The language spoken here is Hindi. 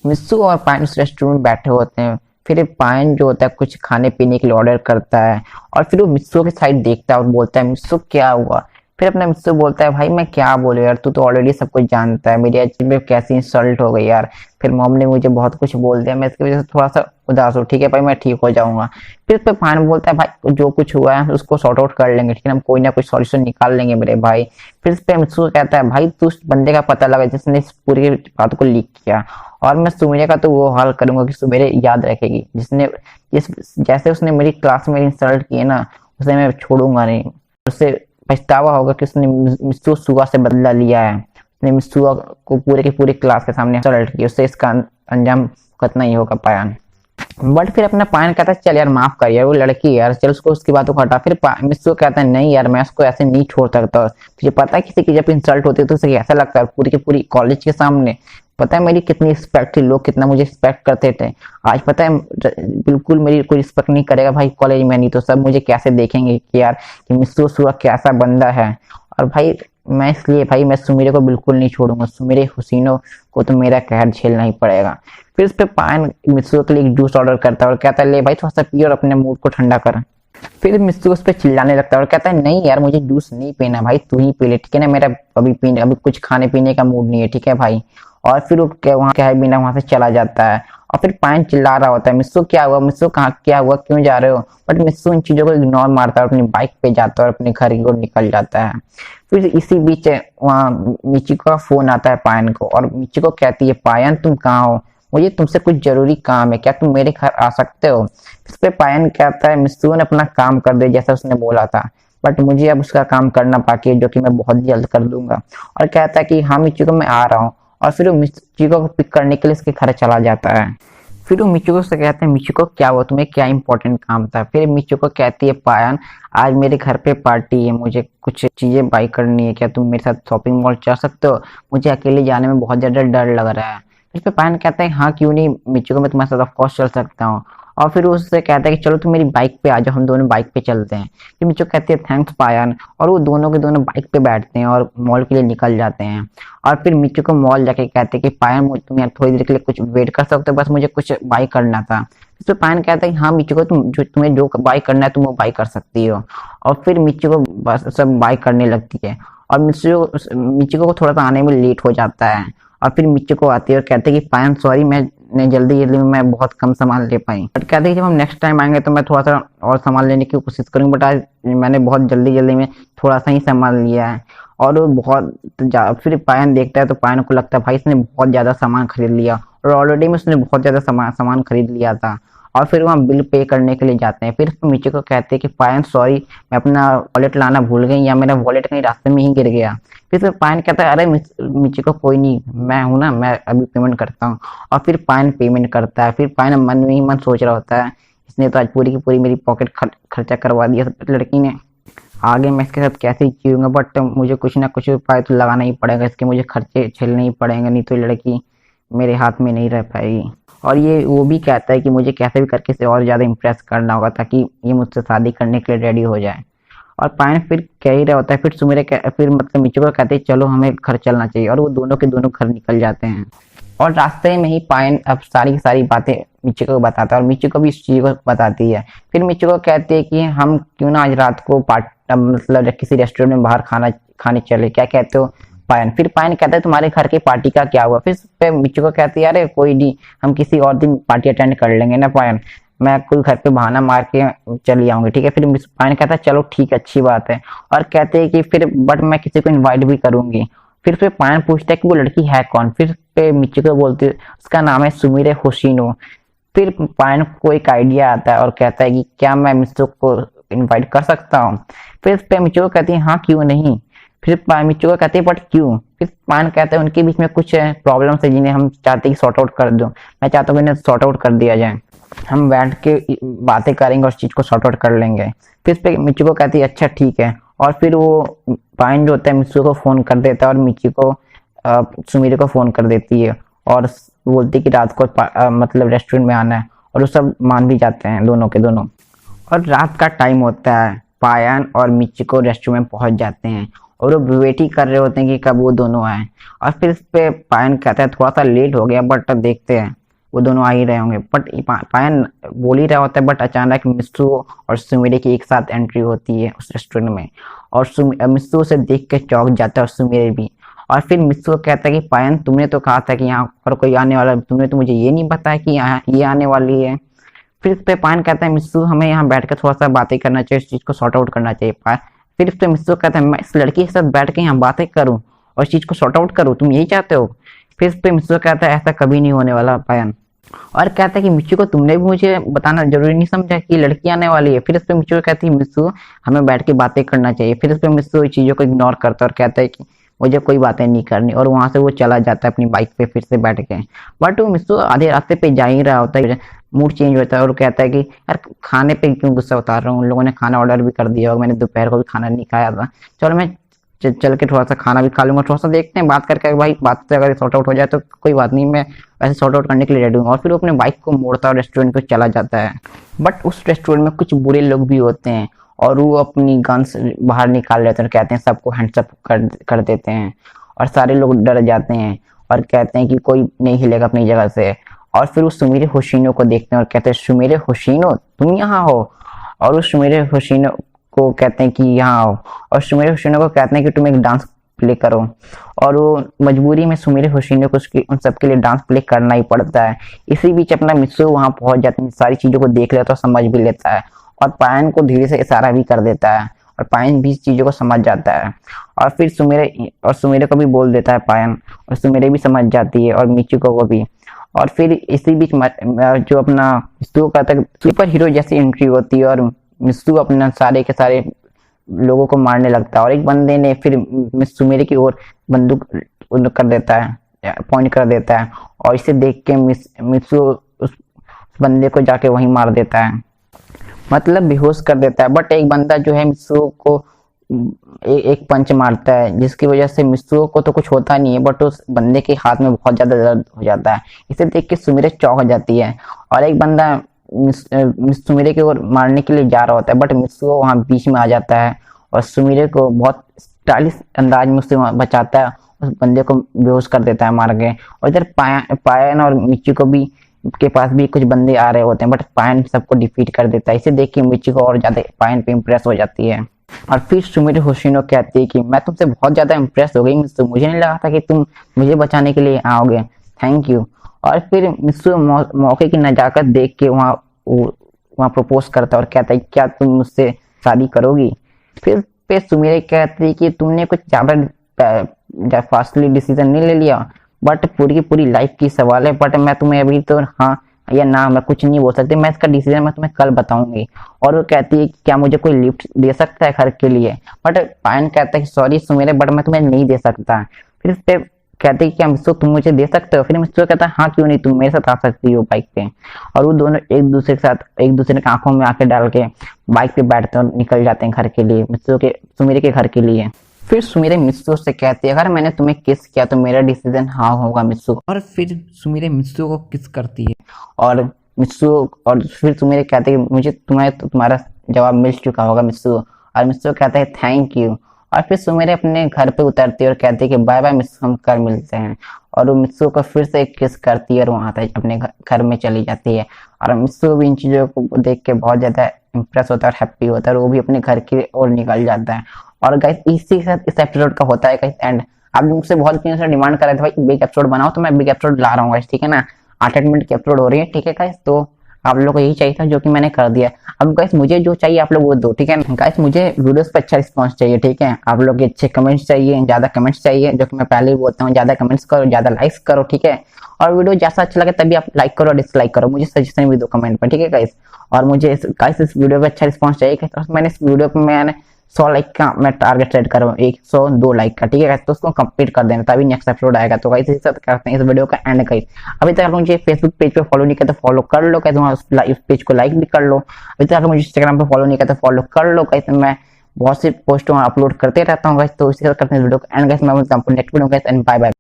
मिस्सू और पायन उस रेस्टोरेंट में बैठे होते हैं। फिर पायन जो होता है कुछ खाने पीने के लिए ऑर्डर करता है और फिर वो मिस्सू की साइड देखता है और बोलता है मिस्सू क्या हुआ। फिर अपना मिस्सू बोलता है भाई मैं क्या बोलूं यार, तू तो ऑलरेडी सब कुछ जानता है, मेरी एच में कैसी इंसल्ट हो गई यार। फिर मॉम ने मुझे बहुत कुछ बोल दिया, मैं इसकी वजह से थोड़ा सा उदास हूँ। ठीक है भाई, मैं ठीक हो जाऊंगा। फिर उस पर पायन बोलता है भाई जो कुछ हुआ है उसको सॉर्ट आउट कर लेंगे, ठीक है, हम कोई ना कोई सॉल्यूशन निकाल लेंगे मेरे भाई। फिर इस पे मित्सु कहता है भाई तू उस बंदे का पता लगा जिसने इस पूरी बात को लीक किया, और मैं सुमेरे का तो वो हाल करूंगा कि सुमेरे याद रखेगी जिसने जिस जैसे उसने मेरी क्लास में इंसल्ट किए ना, उसे मैं छोड़ूंगा नहीं। उसे पछतावा होगा कि उसने मित्सु सुगा से बदला लिया है, उसने मित्सु को पूरे की पूरी क्लास के सामने इंसल्ट की, उससे इसका अंजाम कतना ही होगा पायन। बट फिर अपना पायन कहता है चल यार माफ कर यार, वो लड़की है यार, चल उसको उसकी बातों को हटा। फिर मिस्सू कहता है नहीं यार, मैं उसको ऐसे नहीं छोड़ सकता। तुझे पता है किसी की जब इंसल्ट होती है तो उसे कैसा लगता है, पूरी की पूरी कॉलेज के सामने। पता है मेरी कितनी रिस्पेक्ट थी, लोग कितना मुझे रिस्पेक्ट करते थे। आज पता है बिल्कुल मेरी कोई रिस्पेक्ट नहीं करेगा भाई कॉलेज में, नहीं तो सब मुझे कैसे देखेंगे कि यार कि मिस्सू सुआ कैसा बंदा है। और भाई मैं इसलिए भाई मैं सुमीरे को बिल्कुल नहीं छोड़ूंगा, सुमीरे हुसैनों को तो मेरा कहर झेलना ही पड़ेगा। फिर इस पे पायन मित्सु के लिए एक जूस ऑर्डर करता है और कहता है ले भाई थोड़ा सा पी और अपने मूड को ठंडा कर। फिर मित्सु उस पे चिल्लाने लगता है और कहता है नहीं यार मुझे जूस नहीं पीना भाई, तू ही पी ले, ठीक है ना, मेरा अभी कुछ खाने पीने का मूड नहीं है, ठीक है भाई। और फिर वो वहां क्या है बिना वहां से चला जाता है। और फिर पायन चिल्ला रहा होता है मित्सु क्या हुआ, मित्सु कहाँ क्या हुआ, क्यों जा रहे हो। बट मित्सु इन चीजों को इग्नोर मारता है और अपनी बाइक पे जाता है और अपने घर की ओर निकल जाता है। फिर इसी बीच वहाँ मिचिको का फोन आता है पायन को, और मिचिको कहती है पायन तुम कहाँ हो, मुझे तुमसे कुछ जरूरी काम है, क्या तुम मेरे घर आ सकते हो। इस पे पायन कहता है मित्सु ने अपना काम कर दिया जैसा उसने बोला था, बट मुझे अब उसका काम करना बाकी है जो कि मैं बहुत जल्द कर दूंगा। और कहता है कि हाँ मिचिको मैं आ रहा हूँ। और फिर वो मिचिको को पिक करने के लिए उसके घर चला जाता है। फिर वो मिचिको से कहते हैं मिचिको क्या हुआ, तुम्हें क्या इंपॉर्टेंट काम था। फिर मिचिको कहती है पायन आज मेरे घर पे पार्टी है, मुझे कुछ चीजें बाई करनी है, क्या तुम मेरे साथ शॉपिंग मॉल जा सकते हो, मुझे अकेले जाने में बहुत ज्यादा डर लग रहा है। इस पे पायन कहता है हाँ क्यों नहीं मिचिको, मैं तुम्हारे साथ ऑफ कोर्स चल सकता हूँ। और फिर वो उससे कहता है कि चलो तुम मेरी बाइक पे आ जाओ, हम दोनों बाइक पे चलते हैं। फिर मिचिको कहती है थैंक्स पायन, और वो दोनों के दोनों बाइक पे बैठते हैं और मॉल के लिए निकल जाते हैं। और फिर मिचिको मॉल जाके कहते हैं कि पायन तुम यार थोड़ी देर के लिए कुछ वेट कर सकते हो, बस मुझे कुछ बाई करना था। इस पे पायन कहता है हाँ मिचिको तुम्हें जो बाई करना है तुम वो बाई कर सकती हो। और फिर मिचिको बस सब बाई करने लगती है। और मिचिको को थोड़ा सा आने में लेट हो जाता है। और फिर मिचिको आती है और कहते हैं कि पायन सॉरी मैं जल्दी जल्दी में मैं बहुत कम सामान ले पाई, बट कहते हैं जब हम नेक्स्ट टाइम आएंगे तो मैं थोड़ा सा और सामान लेने की कोशिश करूंगी, बट आज मैंने बहुत जल्दी जल्दी में थोड़ा सा ही सामान लिया है। और वो फिर पायन देखता है तो पायन को लगता है भाई इसने बहुत ज्यादा सामान खरीद लिया, और ऑलरेडी में उसने बहुत ज्यादा सामान खरीद लिया था। और फिर वहाँ बिल पे करने के लिए जाते हैं। फिर मिचिको कहते हैं कि पायन सॉरी मैं अपना वॉलेट लाना भूल गई, या मेरा वॉलेट कहीं रास्ते में ही गिर गया। फिर पायन कहता है अरे मिचिको कोई नहीं, मैं हूं ना, मैं अभी पेमेंट करता हूँ। और फिर पायन पेमेंट करता है। फिर पायन मन में ही मन सोच रहा होता है इसने तो आज पूरी की पूरी मेरी पॉकेट खर्चा करवा दिया लड़की ने, आगे मैं इसके साथ कैसे जीऊंगा, बट मुझे कुछ ना कुछ उपाय तो लगाना ही पड़ेगा, इसके मुझे खर्चे झेलने ही पड़ेंगे, नहीं तो लड़की मेरे हाथ में नहीं रह पाएगी। और ये वो भी कहता है कि मुझे कैसे भी करके इसे और ज्यादा इम्प्रेस करना होगा ताकि ये मुझसे शादी करने के लिए रेडी हो जाए। और पायन फिर कह ही रहा होता है, फिर फिर मतलब मिचिको कहते हैं चलो हमें घर चलना चाहिए, और वो दोनों के दोनों घर निकल जाते हैं। और रास्ते में ही पायन अब सारी की सारी बातें मिचिको को बताता है और मिचिको भी इस चीज को बताती है। फिर मिचिको कहती है कि हम क्यों ना आज रात को मतलब किसी रेस्टोरेंट में बाहर खाने चले, क्या कहते हो पायन। फिर पायन कहता है तुम्हारे घर की पार्टी का क्या हुआ। फिर मिचिको कहती है अरे कोई नहीं, हम किसी और दिन पार्टी अटेंड कर लेंगे ना पायन, मैं कोई घर पे बहाना मार के चली आऊंगी, ठीक है। फिर पायन कहता है चलो ठीक है अच्छी बात है। और कहते हैं कि फिर बट मैं किसी को इनवाइट भी करूंगी। फिर पायन पूछता है कि वो लड़की है कौन। फिर पे मिचिको बोलती है उसका नाम है सुमिरे होशिनो। फिर पायन को एक आइडिया आता है और कहता है कि क्या मैं मित्सु को इनवाइट कर सकता हूँ। फिर इस पे मिचिको कहती है हाँ क्यों नहीं। फिर मिचिको कहती है बट क्यों। फिर पायन कहता है उनके बीच में कुछ प्रॉब्लम है जिन्हें हम चाहते हैं सॉर्ट आउट कर दो, मैं चाहता हूँ इन्हें सॉर्ट आउट कर दिया जाए, हम बैठ के बातें करेंगे और उस चीज को सॉर्ट आउट कर लेंगे। फिर इस पे मिचिको कहती है अच्छा ठीक है। और फिर वो पायन जो होता है मित्सु को फोन कर देता है और मिचिको सुमिरे को फोन कर देती है और बोलती है कि रात को मतलब रेस्टोरेंट में आना है, और वो सब मान भी जाते हैं दोनों के दोनों। और रात का टाइम होता है, पायन और मिचिको रेस्टोरेंट में पहुंच जाते हैं और वो वेट ही कर रहे होते हैं कि कब वो दोनों आए। और फिर इस पे पायन कहता है थोड़ा सा लेट हो गया बट देखते हैं वो दोनों आ ही रहे होंगे। बट पायन बोल ही रहा होता है बट अचानक मित्सु और सुमिरे की एक साथ एंट्री होती है उस रेस्टोरेंट में। और मित्सु उसे देख के चौंक जाता है और सुमिरे भी। और फिर मित्सु कहता है कि पायन तुमने तो कहा था कि यहाँ पर कोई आने वाला है, तुमने तो मुझे ये नहीं बताया कि यहाँ ये आने वाली है। फिर इस पे पायन कहता है मित्सु हमें यहाँ बैठकर थोड़ा सा बातें करना चाहिए, इस चीज को सॉर्ट आउट करना चाहिए। फिर इस पे मित्सु कहता है मैं इस लड़की के साथ बैठ के यहाँ बातें करूँ और इस चीज को सॉर्ट आउट करूँ, तुम यही चाहते हो? फिर इस पे मित्सु कहता है ऐसा कभी नहीं होने वाला पायन। और कहता है कि मिच्चू को तुमने भी मुझे बताना जरूरी नहीं समझा कि लड़की आने वाली है। फिर इस पे मिच्चू कहती है मिच्चू हमें बैठ के बातें करना चाहिए। फिर इस पे मिच्चू चीजों को इग्नोर करता है और कहता है कि मुझे कोई बातें नहीं करनी, और वहां से वो चला जाता है अपनी बाइक पे फिर से बैठ के। बट वो मिच्चू आधे रास्ते पे जा ही रहा होता है, मूड चेंज होता है और कहता है कि यार खाने पे क्यों गुस्सा उतार रहा हूँ, उन लोगों ने खाना ऑर्डर भी कर दिया और मैंने दोपहर को भी खाना नहीं खाया था, चलो मैं चल के थोड़ा सा खाना भी खा लूंगा, थोड़ा सा देखते हैं बात करके भाई, बात से अगर सॉर्ट आउट हो जाए तो कोई बात नहीं, मैं वैसे सॉर्ट आउट करने के लिए रेडी हूँ। और फिर वो अपने बाइक को मोड़ता है और रेस्टोरेंट पे चला जाता है। बट उस रेस्टोरेंट में कुछ बुरे लोग भी होते हैं और वो अपनी गन्स बाहर निकाल लेते हैं और कहते हैं सबको हैंड्सअप कर देते हैं। और सारे लोग डर जाते हैं और कहते हैं कि कोई नहीं हिलेगा अपनी जगह से। और फिर वो सुमिरे होशिनो को देखते हैं और कहते हैं सुमिरे होशिनो तुम यहाँ हो? और उस सुमिरे होशिनो को कहते हैं कि यहाँ आओ, और सुमिरे होशिनो को कहते हैं कि तुम एक डांस प्ले करो। और वो मजबूरी में सुमिरे होशिनो को उन सबके लिए डांस प्ले करना ही पड़ता है। इसी बीच अपना मित्सु वहां पहुंच जाता है, सारी चीजों को देख लेता है, समझ भी लेता है और पायन को धीरे से इशारा भी कर देता है और पायन भी इस चीजों को समझ जाता है। और फिर सुमिरे को भी बोल देता है पायन, और सुमिरे भी समझ जाती है और मिचुको को भी। और फिर इसी बीच जो अपना मित्सु का तक सुपर हीरो जैसी एंट्री होती है और मित्सु अपना सारे के सारे लोगों को मारने लगता है। और एक बंदे ने फिर सुमिरे की ओर बंदूक कर देता है, पॉइंट कर देता है, और इसे देख के मित्सु उस बंदे को जाके वहीं मार देता है, मतलब बेहोश कर देता है। बट एक बंदा जो है मित्सु को एक पंच मारता है जिसकी वजह से मित्सु को तो कुछ होता नहीं है, बट उस बंदे के हाथ में बहुत ज्यादा दर्द हो जाता है। इसे देख के सुमिरे चौंक हो जाती है और एक बंदा सुमिरे की ओर मारने के लिए जा रहा होता है, बट मित्सु वहां बीच में आ जाता है और सुमिरे को बहुत स्टाइलिश अंदाज में उससे बचाता है, उस बंदे को बेहोश कर देता है मार के। और इधर पायन और मिच्चू को भी के पास भी कुछ बंदे आ रहे होते हैं, बट पायन सबको डिफीट कर देता है। इसे देख के मिच्चू को और ज्यादा पायन पे इम्प्रेस हो जाती है। और फिर सुमिरे होशिनो कहती है कि मैं तुमसे बहुत ज्यादा इम्प्रेस हो गई मित्सु, मुझे नहीं लगा था कि तुम मुझे बचाने के लिए आओगे, थैंक यू। और फिर मित्सु मौके की नजाकत देख के वहां प्रपोज करता है और कहता है क्या तुम मुझसे शादी करोगी? फिर पे सुमिरे कहती है कि तुमने कुछ ज्यादा फास्टली डिसीजन नहीं ले लिया, बट पूरी की पूरी लाइफ की सवाल है, बट मैं तुम्हें अभी तो हाँ या ना मैं कुछ नहीं बोल सकती, मैं इसका डिसीजन मैं तुम्हें कल बताऊंगी। और वो कहती है क्या मुझे कोई लिफ्ट दे सकता है घर के लिए? बट पायन कहता है कि सॉरी सुमिरे बट मैं तुम्हें नहीं दे सकता। फिर इस पे कहते हैं कि मित्सु तुम मुझे दे सकते हो? फिर मित्सु कहता है हाँ क्यों नहीं, तुम मेरे साथ आ सकती हो बाइक पे। और वो दोनों एक दूसरे के साथ एक दूसरे की आंखों में आंखें डाल के बाइक पे बैठते हैं और निकल जाते हैं घर के लिए, सुमिरे के घर के लिए। फिर सुमिरे मित्सु से कहती है अगर मैंने तुम्हें किस किया तो मेरा डिसीजन हाँ होगा मित्सु। और फिर सुमिरे मित्सु को किस करती है और फिर सुमिरे कहते हैं मुझे तुम्हारा जवाब मिल चुका होगा मित्सु। और मित्सु कहता है थैंक यू। और फिर सुमिरे अपने घर पे उतरती है और कहती है कि बाय बाय मित्सु, हम कल मिलते हैं। और वो मित्सु को फिर से एक किस करती है और वहां तक अपने घर में चली जाती है। और मित्सु भी इन चीजों को देख के बहुत ज्यादा इंप्रेस होता है और हैप्पी होता है और वो भी अपने घर की ओर निकल जाता है। और गाइस इसी के साथ इस एपिसोड का होता है गाइस एंड। आप मुझसे बहुत दिनों से डिमांड कर रहे थे भाई बिग एपिसोड बनाओ, तो मैं बिग एपिसोड ला रहा हूँ गाइस, ठीक है ना। 8 मिनट की एपिसोड हो रही है, ठीक है गाइस। तो आप लोगों को यही चाहिए था जो कि मैंने कर दिया। अब गाइस मुझे जो चाहिए आप लोग वो दो, ठीक है ना गाइस। मुझे वीडियोस पे अच्छा रिस्पांस चाहिए, ठीक है। आप लोग के अच्छे कमेंट्स चाहिए, ज्यादा कमेंट्स चाहिए, जो कि मैं पहले ही बोलता हूँ, ज्यादा कमेंट्स करो, ज्यादा लाइक्स करो, ठीक है। और वीडियो जैसा अच्छा लगे तभी आप लाइक करो और डिसलाइक करो, मुझे सजेशन भी दो कमेंट पर, ठीक है गाइस। और मुझे गाइस इस वीडियो पे अच्छा रिस्पांस चाहिए, तो मैंने इस वीडियो पे मैंने 100 लाइक का मैं टारगेट सेट कर रहा हूँ, 102 लाइक का, ठीक है। तो उसको कंप्लीट कर देना तभी नेक्स्ट एपिसोड आएगा। तो गाइस इसी साथ करते हैं इस वीडियो का एंड गाइस। अभी तक आप मुझे फेसबुक पेज पे फॉलो नहीं किया तो फॉलो कर लो गाइस, वहां उस पेज को लाइक भी कर लो। अभी तक आप मुझे इंस्टाग्राम पे फॉलो नहीं किया तो फॉलो कर लो गाइस, मैं बहुत सी पोस्ट वहां अपलोड करते रहता हूँ गाइस। तो इसी साथ करते हैं इस वीडियो का एंड गाइस। मैं मिलता हूं next video guys and bye bye.